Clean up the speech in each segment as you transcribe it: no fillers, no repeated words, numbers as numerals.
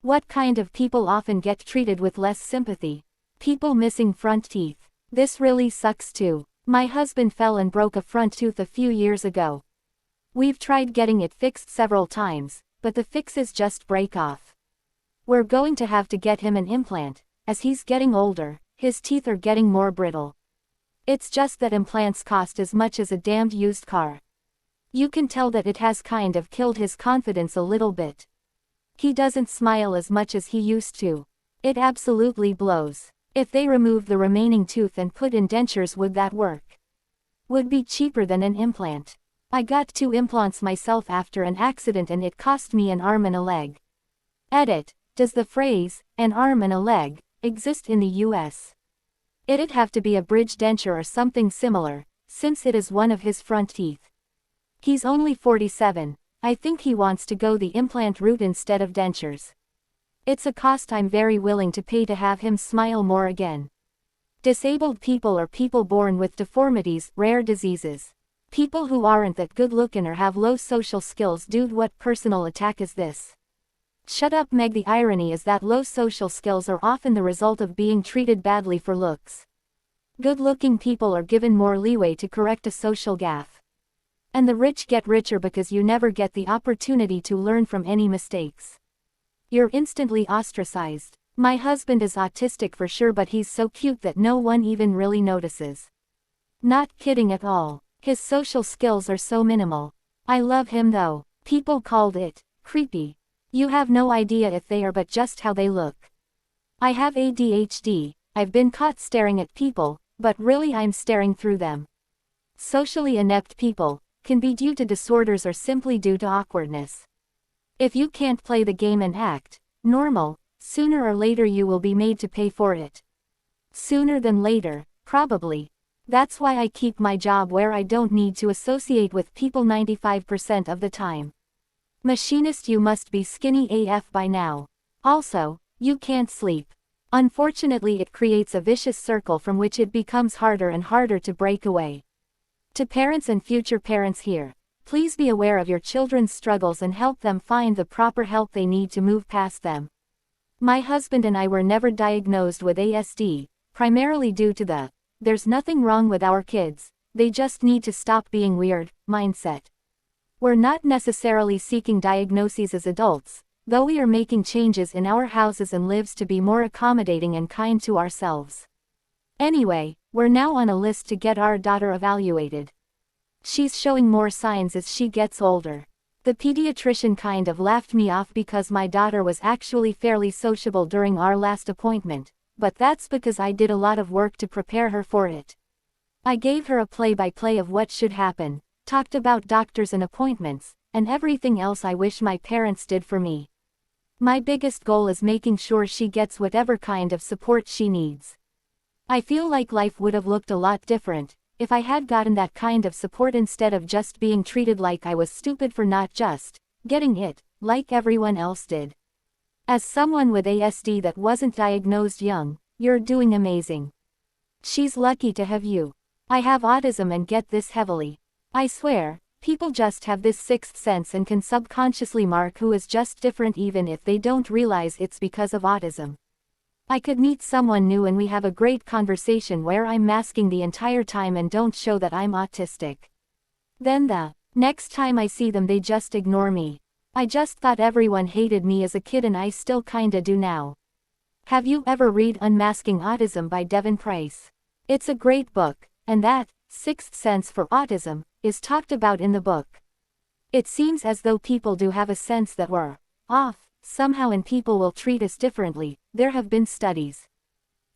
What kind of people often get treated with less sympathy? People missing front teeth. This really sucks too. My husband fell and broke a front tooth a few years ago. We've tried getting it fixed several times, but the fixes just break off. We're going to have to get him an implant. As he's getting older, his teeth are getting more brittle. It's just that implants cost as much as a damned used car. You can tell that it has kind of killed his confidence a little bit. He doesn't smile as much as he used to. It absolutely blows. If they removed the remaining tooth and put in dentures, would that work? Would be cheaper than an implant. I got 2 implants myself after an accident and it cost me an arm and a leg. Edit. Does the phrase, an arm and a leg, exist in the US? It'd have to be a bridge denture or something similar, since it is one of his front teeth. He's only 47. I think he wants to go the implant route instead of dentures. It's a cost I'm very willing to pay to have him smile more again. Disabled people or people born with deformities, rare diseases. People who aren't that good looking or have low social skills. Dude, what personal attack is this? Shut up, Meg. The irony is that low social skills are often the result of being treated badly for looks. Good-looking people are given more leeway to correct a social gaffe. And the rich get richer because you never get the opportunity to learn from any mistakes. You're instantly ostracized. My husband is autistic for sure, but he's so cute that no one even really notices. Not kidding at all. His social skills are so minimal. I love him though. People called it creepy. You have no idea if they are, but just how they look. I have ADHD. I've been caught staring at people, but really I'm staring through them. Socially inept people can be due to disorders or simply due to awkwardness. If you can't play the game and act normal, sooner or later you will be made to pay for it. Sooner than later, probably. That's why I keep my job where I don't need to associate with people 95% of the time. Machinist, you must be skinny AF by now. Also, you can't sleep. Unfortunately, it creates a vicious circle from which it becomes harder and harder to break away. To parents and future parents here, please be aware of your children's struggles and help them find the proper help they need to move past them. My husband and I were never diagnosed with ASD, primarily due to the "there's nothing wrong with our kids, they just need to stop being weird" mindset. We're not necessarily seeking diagnoses as adults, though we are making changes in our houses and lives to be more accommodating and kind to ourselves. Anyway, we're now on a list to get our daughter evaluated. She's showing more signs as she gets older. The pediatrician kind of laughed me off because my daughter was actually fairly sociable during our last appointment, but that's because I did a lot of work to prepare her for it. I gave her a play-by-play of what should happen, talked about doctors and appointments, and everything else I wish my parents did for me. My biggest goal is making sure she gets whatever kind of support she needs. I feel like life would have looked a lot different if I had gotten that kind of support instead of just being treated like I was stupid for not just getting it, like everyone else did. As someone with ASD that wasn't diagnosed young, you're doing amazing. She's lucky to have you. I have autism and get this heavily. I swear, people just have this sixth sense and can subconsciously mark who is just different even if they don't realize it's because of autism. I could meet someone new and we have a great conversation where I'm masking the entire time and don't show that I'm autistic. Then the next time I see them they just ignore me. I just thought everyone hated me as a kid and I still kinda do now. Have you ever read Unmasking Autism by Devin Price? It's a great book, and that sixth sense for autism is talked about in the book. It seems as though people do have a sense that we're off somehow and people will treat us differently. There have been studies.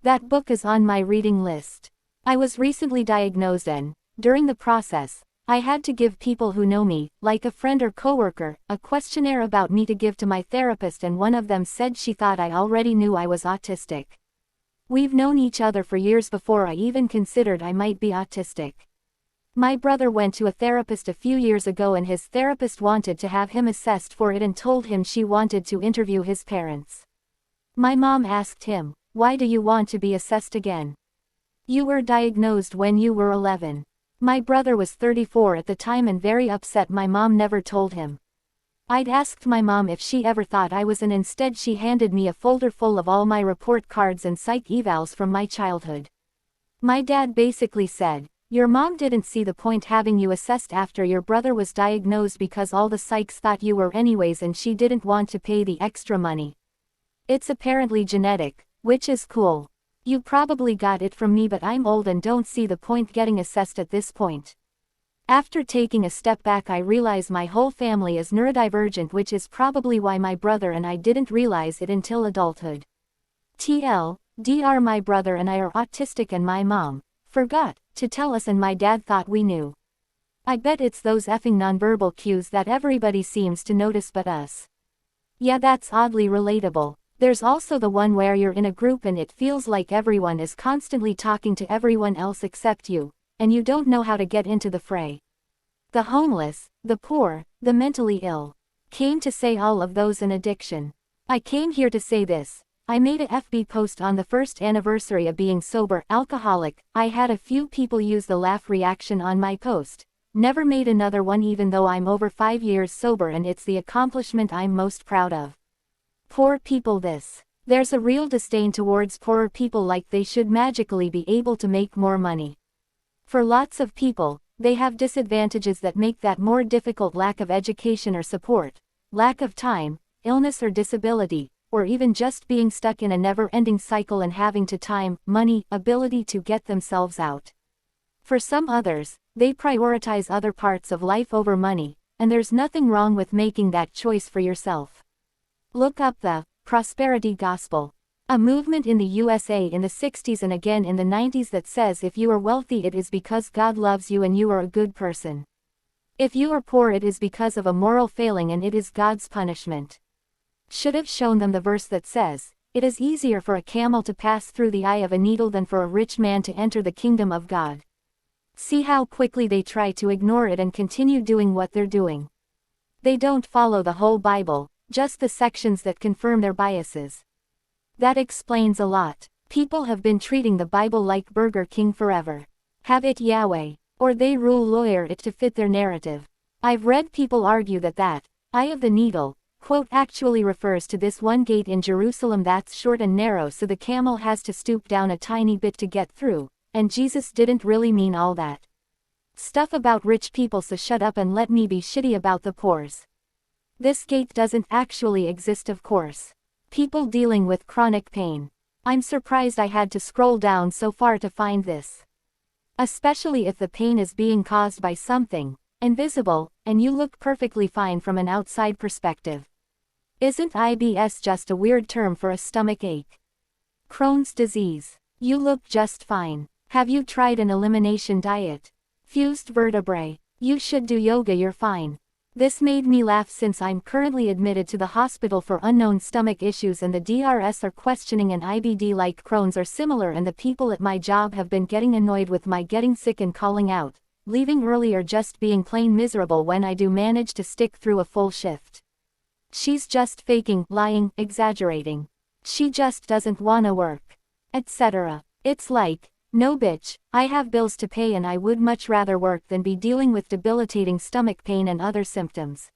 That book is on my reading list. I was recently diagnosed and, during the process, I had to give people who know me, like a friend or coworker, a questionnaire about me to give to my therapist, and one of them said she thought I already knew I was autistic. We've known each other for years before I even considered I might be autistic. My brother went to a therapist a few years ago and his therapist wanted to have him assessed for it and told him she wanted to interview his parents. My mom asked him, "Why do you want to be assessed again? You were diagnosed when you were 11. My brother was 34 at the time and very upset my mom never told him. I'd asked my mom if she ever thought I was, and instead she handed me a folder full of all my report cards and psych evals from my childhood. My dad basically said, "Your mom didn't see the point having you assessed after your brother was diagnosed because all the psychs thought you were anyways, and she didn't want to pay the extra money. It's apparently genetic, which is cool. You probably got it from me, but I'm old and don't see the point getting assessed at this point." After taking a step back, I realize my whole family is neurodivergent, which is probably why my brother and I didn't realize it until adulthood. TLDR, my brother and I are autistic and my mom forgot to tell us, and my dad thought we knew. I bet it's those effing nonverbal cues that everybody seems to notice but us. Yeah, that's oddly relatable. There's also the one where you're in a group and it feels like everyone is constantly talking to everyone else except you, and you don't know how to get into the fray. The homeless, the poor, the mentally ill. Came to say all of those in addiction. I came here to say this. I made a FB post on the first anniversary of being sober, alcoholic. I had a few people use the laugh reaction on my post. Never made another one even though I'm over 5 years sober, and it's the accomplishment I'm most proud of. Poor people this. There's a real disdain towards poorer people, like they should magically be able to make more money. For lots of people, they have disadvantages that make that more difficult: lack of education or support, lack of time, illness or disability, or even just being stuck in a never-ending cycle and having to time, money, ability to get themselves out. For some others, they prioritize other parts of life over money, and there's nothing wrong with making that choice for yourself. Look up the prosperity gospel, a movement in the USA in the 60s and again in the 90s that says if you are wealthy it is because God loves you and you are a good person. If you are poor it is because of a moral failing and it is God's punishment. Should have shown them the verse that says, "It is easier for a camel to pass through the eye of a needle than for a rich man to enter the kingdom of God." See how quickly they try to ignore it and continue doing what they're doing. They don't follow the whole Bible, just the sections that confirm their biases. That explains a lot. People have been treating the Bible like Burger King forever. Have it Yahweh, or they rule lawyer it to fit their narrative. I've read people argue that that eye of the needle quote actually refers to this one gate in Jerusalem that's short and narrow, so the camel has to stoop down a tiny bit to get through, and Jesus didn't really mean all that stuff about rich people, so shut up and let me be shitty about the poors. This gate doesn't actually exist, of course. People dealing with chronic pain. I'm surprised I had to scroll down so far to find this. Especially if the pain is being caused by something invisible, and you look perfectly fine from an outside perspective. Isn't IBS just a weird term for a stomach ache? Crohn's disease. You look just fine. Have you tried an elimination diet? Fused vertebrae. You should do yoga, you're fine. This made me laugh since I'm currently admitted to the hospital for unknown stomach issues and the DRS are questioning an IBD like Crohn's or similar, and the people at my job have been getting annoyed with my getting sick and calling out, leaving early, or just being plain miserable when I do manage to stick through a full shift. She's just faking, lying, exaggerating. She just doesn't wanna work. Etc. It's like, no bitch, I have bills to pay and I would much rather work than be dealing with debilitating stomach pain and other symptoms.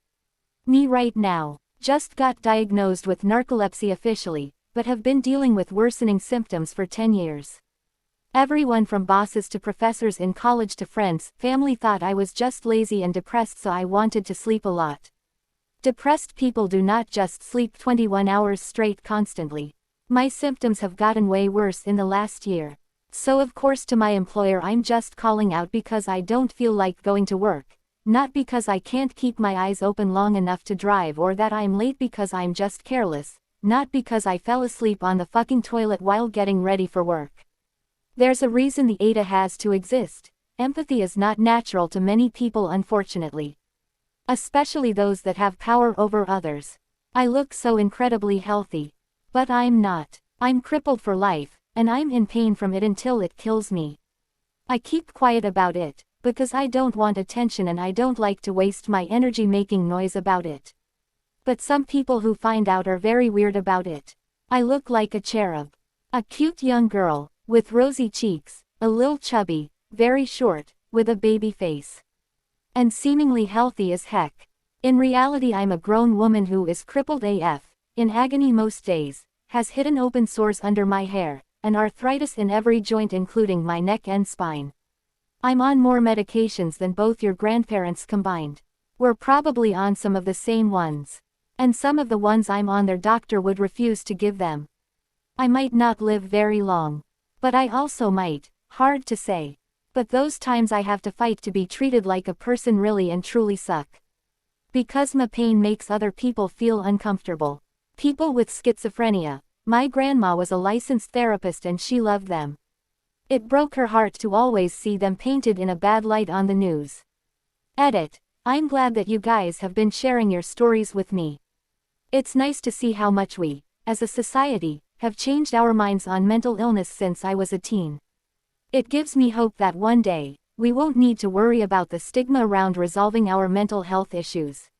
Me right now. Just got diagnosed with narcolepsy officially, but have been dealing with worsening symptoms for 10 years. Everyone from bosses to professors in college to friends, family thought I was just lazy and depressed, so I wanted to sleep a lot. Depressed people do not just sleep 21 hours straight constantly. My symptoms have gotten way worse in the last year. So of course to my employer I'm just calling out because I don't feel like going to work, not because I can't keep my eyes open long enough to drive or that I'm late because I'm just careless, not because I fell asleep on the fucking toilet while getting ready for work. There's a reason the ADA has to exist. Empathy is not natural to many people, unfortunately. Especially those that have power over others. I look so incredibly healthy. But I'm not. I'm crippled for life. And I'm in pain from it until it kills me. I keep quiet about it, because I don't want attention and I don't like to waste my energy making noise about it. But some people who find out are very weird about it. I look like a cherub. A cute young girl, with rosy cheeks, a little chubby, very short, with a baby face. And seemingly healthy as heck. In reality I'm a grown woman who is crippled AF, in agony most days, has hidden open sores under my hair, and arthritis in every joint including my neck and spine. I'm on more medications than both your grandparents combined. We're probably on some of the same ones. And some of the ones I'm on their doctor would refuse to give them. I might not live very long. But I also might, hard to say. But those times I have to fight to be treated like a person really and truly suck. Because my pain makes other people feel uncomfortable. People with schizophrenia. My grandma was a licensed therapist and she loved them. It broke her heart to always see them painted in a bad light on the news. Edit. I'm glad that you guys have been sharing your stories with me. It's nice to see how much we, as a society, have changed our minds on mental illness since I was a teen. It gives me hope that one day, we won't need to worry about the stigma around resolving our mental health issues.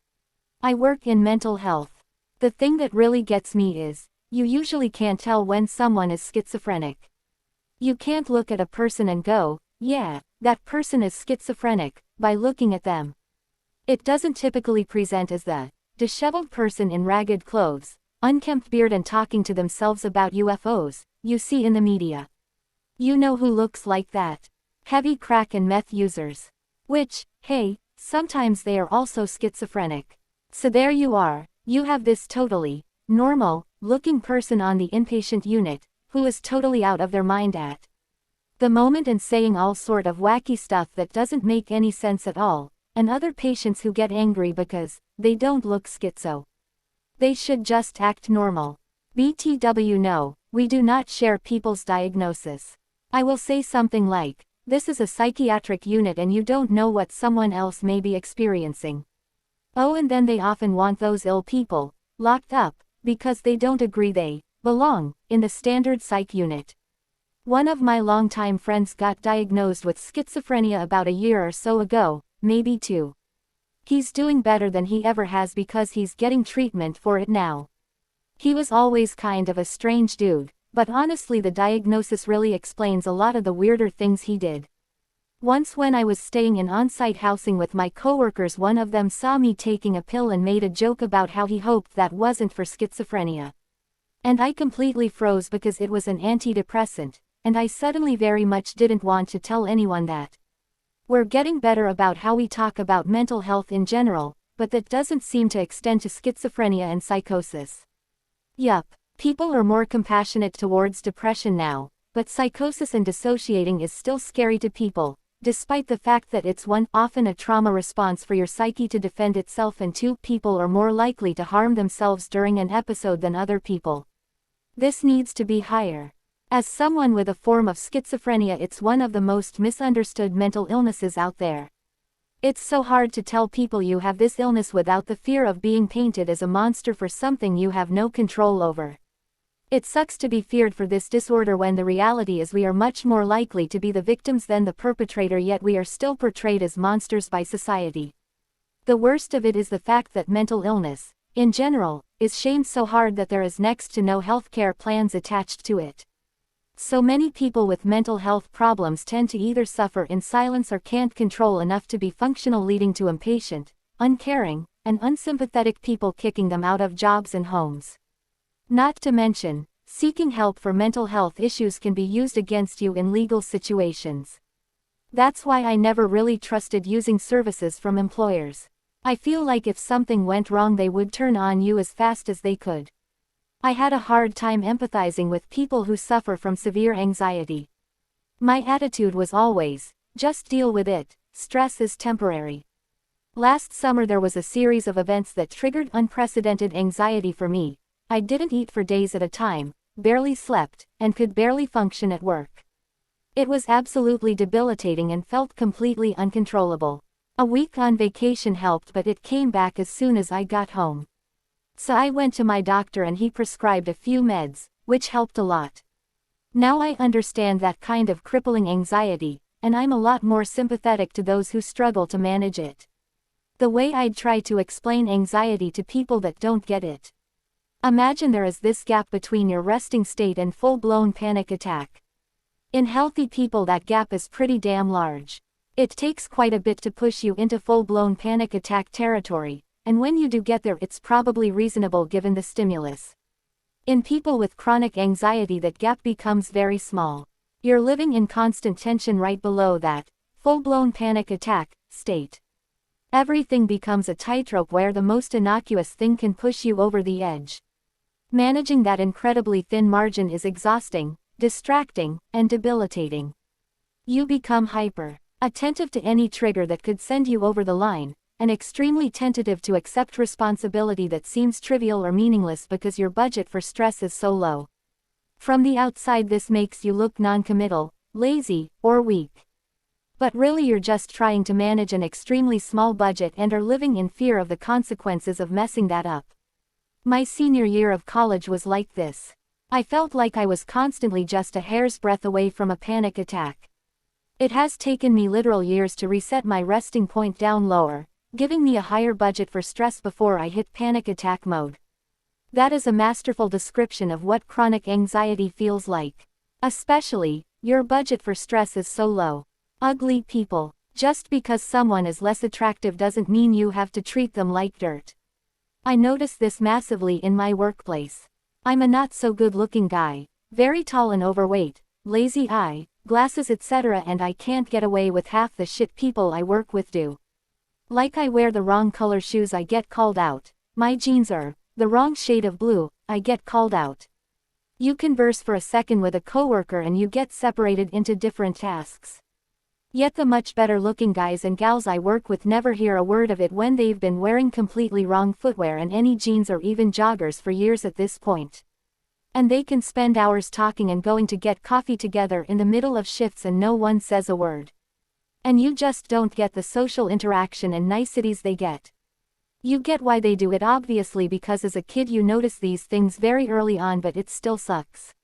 I work in mental health. The thing that really gets me is, you usually can't tell when someone is schizophrenic. You can't look at a person and go, yeah, that person is schizophrenic, by looking at them. It doesn't typically present as the disheveled person in ragged clothes, unkempt beard and talking to themselves about UFOs, you see in the media. You know who looks like that? Heavy crack and meth users. Which, hey, sometimes they are also schizophrenic. So there you are, you have this totally normal looking person on the inpatient unit, who is totally out of their mind at the moment and saying all sort of wacky stuff that doesn't make any sense at all, and other patients who get angry because they don't look schizo. They should just act normal. BTW no, we do not share people's diagnosis. I will say something like, this is a psychiatric unit and you don't know what someone else may be experiencing. Oh, and then they often want those ill people locked up, because they don't agree they belong in the standard psych unit. One of my longtime friends got diagnosed with schizophrenia about a year or so ago, maybe 2. He's doing better than he ever has because he's getting treatment for it now. He was always kind of a strange dude, but honestly the diagnosis really explains a lot of the weirder things he did. Once when I was staying in on-site housing with my coworkers, one of them saw me taking a pill and made a joke about how he hoped that wasn't for schizophrenia. And I completely froze because it was an antidepressant, and I suddenly very much didn't want to tell anyone that. We're getting better about how we talk about mental health in general, but that doesn't seem to extend to schizophrenia and psychosis. Yup, people are more compassionate towards depression now, but psychosis and dissociating is still scary to people, despite the fact that it's 1, often a trauma response for your psyche to defend itself, and 2, people are more likely to harm themselves during an episode than other people. This needs to be higher. As someone with a form of schizophrenia, it's one of the most misunderstood mental illnesses out there. It's so hard to tell people you have this illness without the fear of being painted as a monster for something you have no control over. It sucks to be feared for this disorder when the reality is we are much more likely to be the victims than the perpetrator, yet we are still portrayed as monsters by society. The worst of it is the fact that mental illness, in general, is shamed so hard that there is next to no healthcare plans attached to it. So many people with mental health problems tend to either suffer in silence or can't control enough to be functional, leading to impatient, uncaring, and unsympathetic people kicking them out of jobs and homes. Not to mention, seeking help for mental health issues can be used against you in legal situations. That's why I never really trusted using services from employers. I feel like if something went wrong they would turn on you as fast as they could. I had a hard time empathizing with people who suffer from severe anxiety. My attitude was always, just deal with it, stress is temporary. Last summer there was a series of events that triggered unprecedented anxiety for me. I didn't eat for days at a time, barely slept, and could barely function at work. It was absolutely debilitating and felt completely uncontrollable. A week on vacation helped, but it came back as soon as I got home. So I went to my doctor and he prescribed a few meds, which helped a lot. Now I understand that kind of crippling anxiety, and I'm a lot more sympathetic to those who struggle to manage it. The way I'd try to explain anxiety to people that don't get it. Imagine there is this gap between your resting state and full-blown panic attack. In healthy people that gap is pretty damn large. It takes quite a bit to push you into full-blown panic attack territory, and when you do get there it's probably reasonable given the stimulus. In people with chronic anxiety that gap becomes very small. You're living in constant tension right below that full-blown panic attack state. Everything becomes a tightrope where the most innocuous thing can push you over the edge. Managing that incredibly thin margin is exhausting, distracting, and debilitating. You become hyper attentive to any trigger that could send you over the line, and extremely tentative to accept responsibility that seems trivial or meaningless because your budget for stress is so low. From the outside this makes you look non-committal, lazy, or weak. But really you're just trying to manage an extremely small budget and are living in fear of the consequences of messing that up. My senior year of college was like this. I felt like I was constantly just a hair's breadth away from a panic attack. It has taken me literal years to reset my resting point down lower, giving me a higher budget for stress before I hit panic attack mode. That is a masterful description of what chronic anxiety feels like. Especially, your budget for stress is so low. Ugly people. Just because someone is less attractive doesn't mean you have to treat them like dirt. I notice this massively in my workplace. I'm a not so good looking guy, very tall and overweight, lazy eye, glasses etc. and I can't get away with half the shit people I work with do. Like I wear the wrong color shoes I get called out, my jeans are the wrong shade of blue, I get called out. You converse for a second with a coworker and you get separated into different tasks. Yet the much better looking guys and gals I work with never hear a word of it when they've been wearing completely wrong footwear and any jeans or even joggers for years at this point. And they can spend hours talking and going to get coffee together in the middle of shifts and no one says a word. And you just don't get the social interaction and niceties they get. You get why they do it obviously because as a kid you notice these things very early on but it still sucks.